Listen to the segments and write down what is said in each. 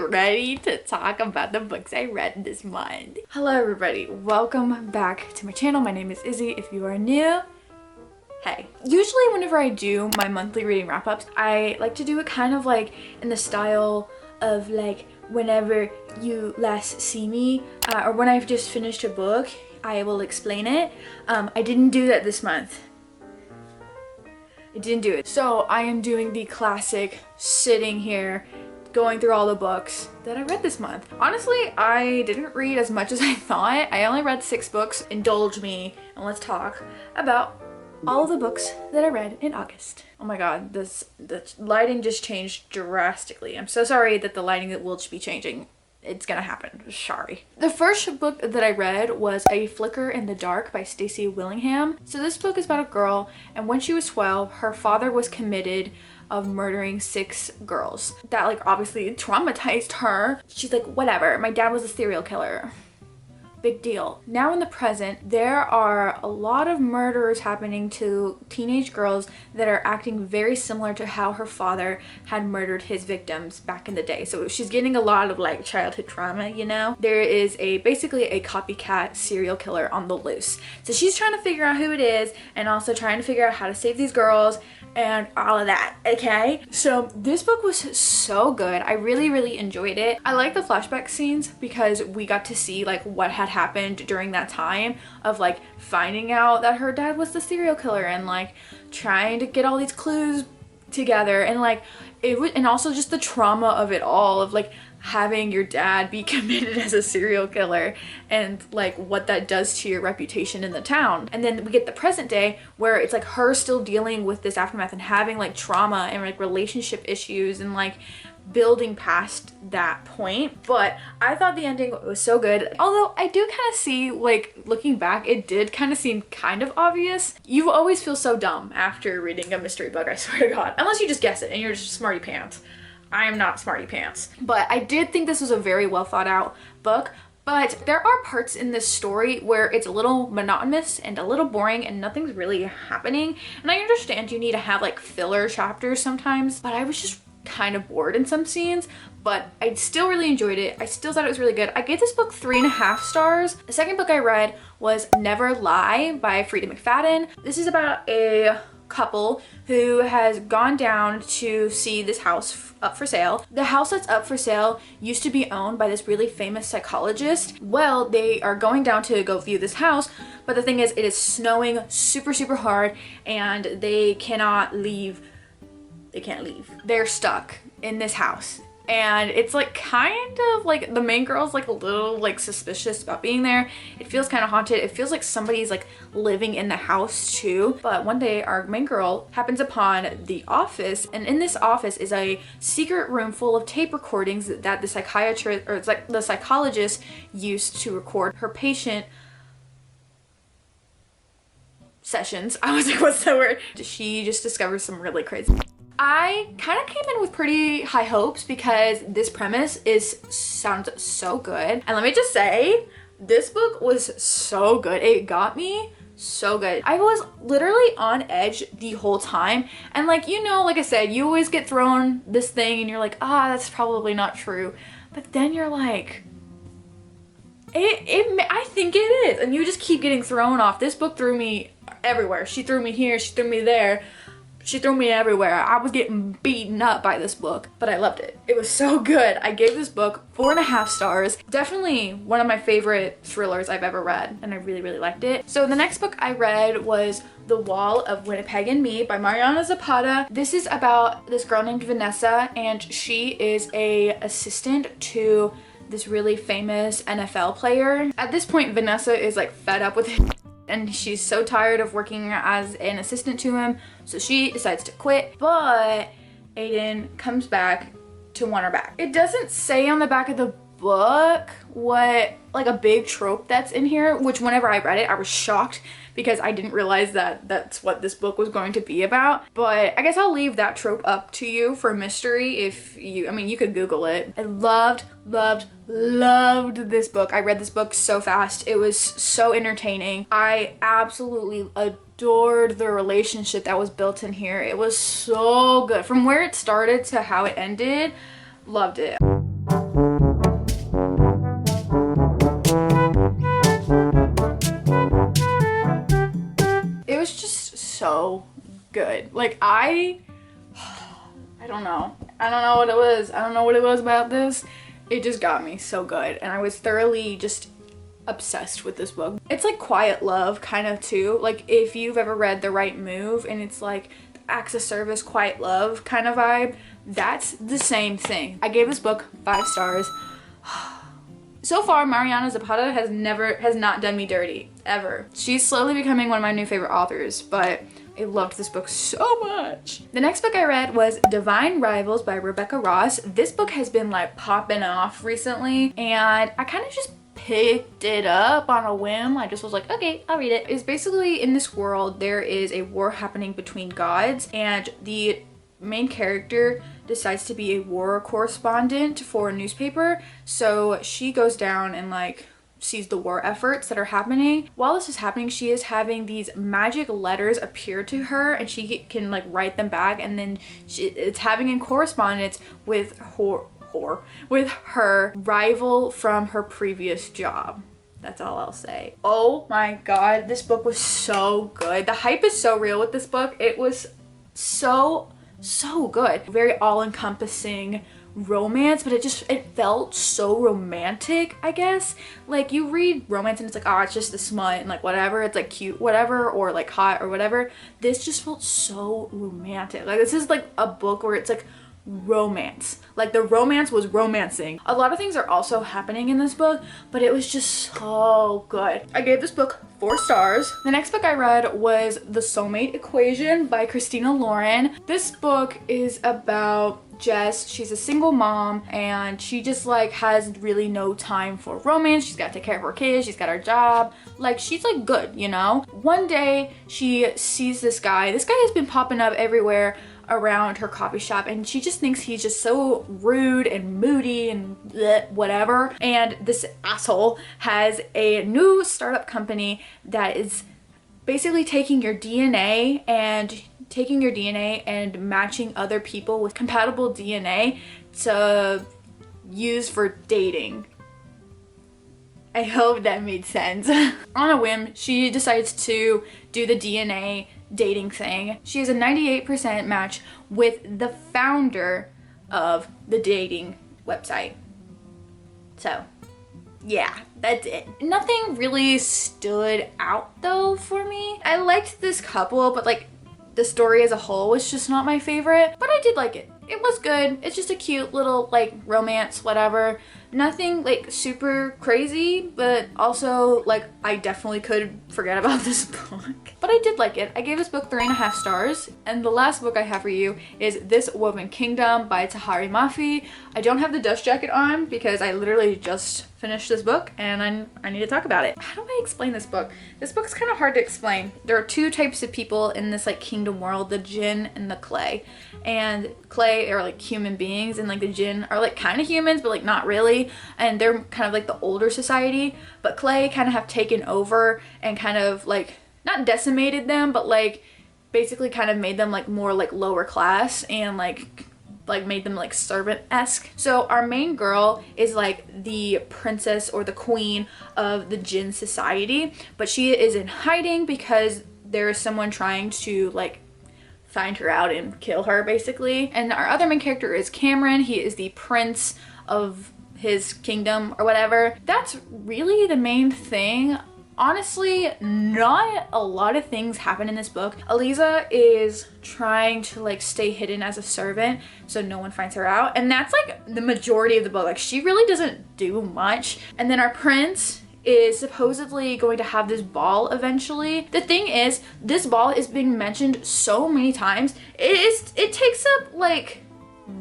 ready to talk about the books I read this month. Hello everybody, welcome back to my channel. My name is Izzy. If you are new, hey. Usually whenever I do my monthly reading wrap-ups, I like to do it kind of like in the style of like whenever you last see me or when I've just finished a book, I will explain it. I didn't do that this month. I didn't do it. So I am doing the classic sitting here going through all the books that I read this month. Honestly, I didn't read as much as I thought. I only read 6 books. Indulge me and let's talk about all of the books that I read in August. Oh my god, the lighting just changed drastically. I'm so sorry that the lighting will just be changing. It's gonna happen. Sorry. The first book that I read was A Flicker in the Dark by Stacy Willingham. So this book is about a girl, and when she was 12, her father was committed of murdering 6 girls. That like obviously traumatized her. She's like, whatever, my dad was a serial killer. Big deal. Now in the present, there are a lot of murders happening to teenage girls that are acting very similar to how her father had murdered his victims back in the day. So she's getting a lot of like childhood trauma, you know? There is basically a copycat serial killer on the loose. So she's trying to figure out who it is and also trying to figure out how to save these girls and all of that, okay? So this book was so good. I really enjoyed it. I like the flashback scenes because we got to see like what had happened during that time of like finding out that her dad was the serial killer and like trying to get all these clues together, and like it was, and also just the trauma of it all, of like having your dad be committed as a serial killer and like what that does to your reputation in the town. And then we get the present day where it's like her still dealing with this aftermath and having like trauma and like relationship issues and like building past that point. But I thought the ending was so good. Although I do kind of see, like looking back, it did kind of seem kind of obvious. You always feel so dumb after reading a mystery book, I swear to God. Unless you just guess it and you're just smarty pants. I am not smarty pants. But I did think this was a very well thought out book. But there are parts in this story where it's a little monotonous and a little boring and nothing's really happening. And I understand you need to have like filler chapters sometimes, but I was just kind of bored in some scenes. But I still really enjoyed it. I still thought it was really good. I gave this book 3.5 stars. The second book I read was Never Lie by Frida McFadden. This is about a couple who has gone down to see this house up for sale. The house that's up for sale used to be owned by this really famous psychologist. Well, they are going down to go view this house, but the thing is it is snowing super hard and they cannot leave. They can't leave. They're stuck in this house. And it's like kind of like the main girl's like a little like suspicious about being there. It feels kind of haunted. It feels like somebody's like living in the house too. But one day our main girl happens upon the office, and in this office is a secret room full of tape recordings that the psychiatrist, or it's like the psychologist, used to record her patient sessions. I was like, what's the word? She just discovers some really crazy. I kind of came in with pretty high hopes because this premise sounds so good. And let me just say, this book was so good. It got me so good. I was literally on edge the whole time. And like, you know, like I said, you always get thrown this thing and you're like, that's probably not true. But then you're like, I think it is. And you just keep getting thrown off. This book threw me everywhere. She threw me here, she threw me there. She threw me everywhere. I was getting beaten up by this book, but I loved it. It was so good. I gave this book 4.5 stars. Definitely one of my favorite thrillers I've ever read, and I really liked it. So the next book I read was The Wall of Winnipeg and Me by Mariana Zapata. This is about this girl named Vanessa, and she is a assistant to this really famous NFL player. At this point, Vanessa is like fed up with him, and she's so tired of working as an assistant to him, so she decides to quit. But Aiden comes back to want her back. It doesn't say on the back of the book what like a big trope that's in here, which whenever I read it I was shocked because I didn't realize that that's what this book was going to be about. But I guess I'll leave that trope up to you for mystery. If you, I mean, you could Google it. I loved this book. I read this book so fast. It was so entertaining. I absolutely adored the relationship that was built in here. It was so good. From where it started to how it ended, loved it. Like I don't know. I don't know what it was. I don't know what it was about this. It just got me so good. And I was thoroughly just obsessed with this book. It's like quiet love kind of too. Like if you've ever read The Right Move and it's like acts of service, quiet love kind of vibe, that's the same thing. I gave this book 5 stars. So far, Mariana Zapata has not done me dirty, ever. She's slowly becoming one of my new favorite authors, but I loved this book so much. The next book I read was Divine Rivals by Rebecca Ross. This book has been like popping off recently, and I kind of just picked it up on a whim. I just was like, okay, I'll read it. It's basically, in this world, there is a war happening between gods, and the main character decides to be a war correspondent for a newspaper. So she goes down and like sees the war efforts that are happening. While this is happening, she is having these magic letters appear to her, and she can like write them back, and then it's having in correspondence with her rival from her previous job. That's all I'll say. Oh my god, this book was so good. The hype is so real with this book. It was so good. Very all-encompassing romance, but it felt so romantic, I guess. Like you read romance and it's like, oh, it's just the smut and like whatever, it's like cute whatever, or like hot or whatever. This just felt so romantic. Like this is like a book where it's like romance. Like the romance was romancing. A lot of things are also happening in this book, but it was just so good. I gave this book 4 stars. The next book I read was The Soulmate Equation by Christina Lauren. This book is about Jess. She's a single mom and she just like has really no time for romance. She's got to take care of her kids. She's got her job. Like she's like good, you know? One day she sees this guy. This guy has been popping up everywhere around her coffee shop, and she just thinks he's just so rude and moody and bleh, whatever. And this asshole has a new startup company that is basically taking your DNA and matching other people with compatible DNA to use for dating. I hope that made sense. On a whim, she decides to do the DNA dating thing. She has a 98% match with the founder of the dating website. So yeah, that's it. Nothing really stood out though for me. I liked this couple, but like the story as a whole was just not my favorite, but I did like it. It was good. It's just a cute little like romance, whatever. Nothing like super crazy, but also like I definitely could forget about this book. But I did like it. I gave this book 3.5 stars. And the last book I have for you is This Woven Kingdom by Tahereh Mafi. I don't have the dust jacket on because I literally just finished this book and I need to talk about it. How do I explain this book? This book's kind of hard to explain. There are 2 types of people in this like kingdom world, the jinn and the clay. And clay are like human beings, and like the jinn are like kind of humans but like not really, and they're kind of like the older society, but clay kind of have taken over and kind of like not decimated them, but like basically kind of made them like more like lower class and like made them like servant-esque. So our main girl is like the princess or the queen of the jinn society, but she is in hiding because there is someone trying to like find her out and kill her basically. And our other main character is Cameron. He is the prince of his kingdom or whatever. That's really the main thing. Honestly, not a lot of things happen in this book. Eliza is trying to like stay hidden as a servant so no one finds her out, and that's like the majority of the book. Like she really doesn't do much. And then our prince is supposedly going to have this ball eventually. The thing is, this ball is being mentioned so many times. It takes up like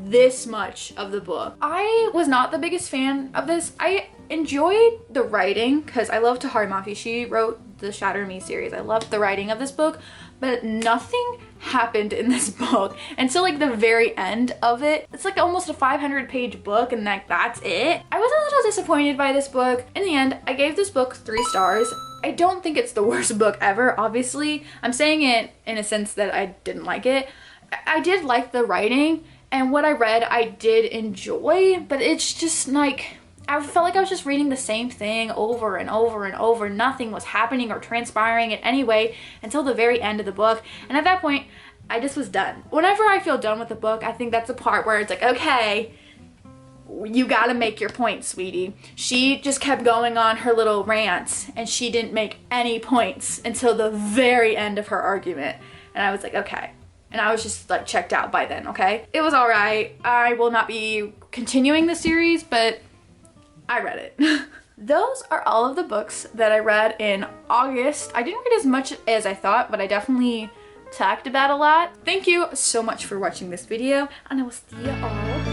this much of the book. I was not the biggest fan of this. I enjoyed the writing because I love Tahereh Mafi. She wrote the Shatter Me series. I loved the writing of this book, but nothing happened in this book until like the very end of it. It's like almost a 500-page book, and like that's it. I was a little disappointed by this book. In the end, I gave this book 3 stars. I don't think it's the worst book ever, obviously. I'm saying it in a sense that I didn't like it. I did like the writing, and what I read I did enjoy, but it's just like I felt like I was just reading the same thing over and over and over. Nothing was happening or transpiring in any way until the very end of the book. And at that point, I just was done. Whenever I feel done with a book, I think that's the part where it's like, okay, you gotta make your point, sweetie. She just kept going on her little rants and she didn't make any points until the very end of her argument. And I was like, okay. And I was just like checked out by then, okay? It was all right. I will not be continuing the series, but I read it. Those are all of the books that I read in August. I didn't read as much as I thought, but I definitely talked about a lot. Thank you so much for watching this video, and I will see you all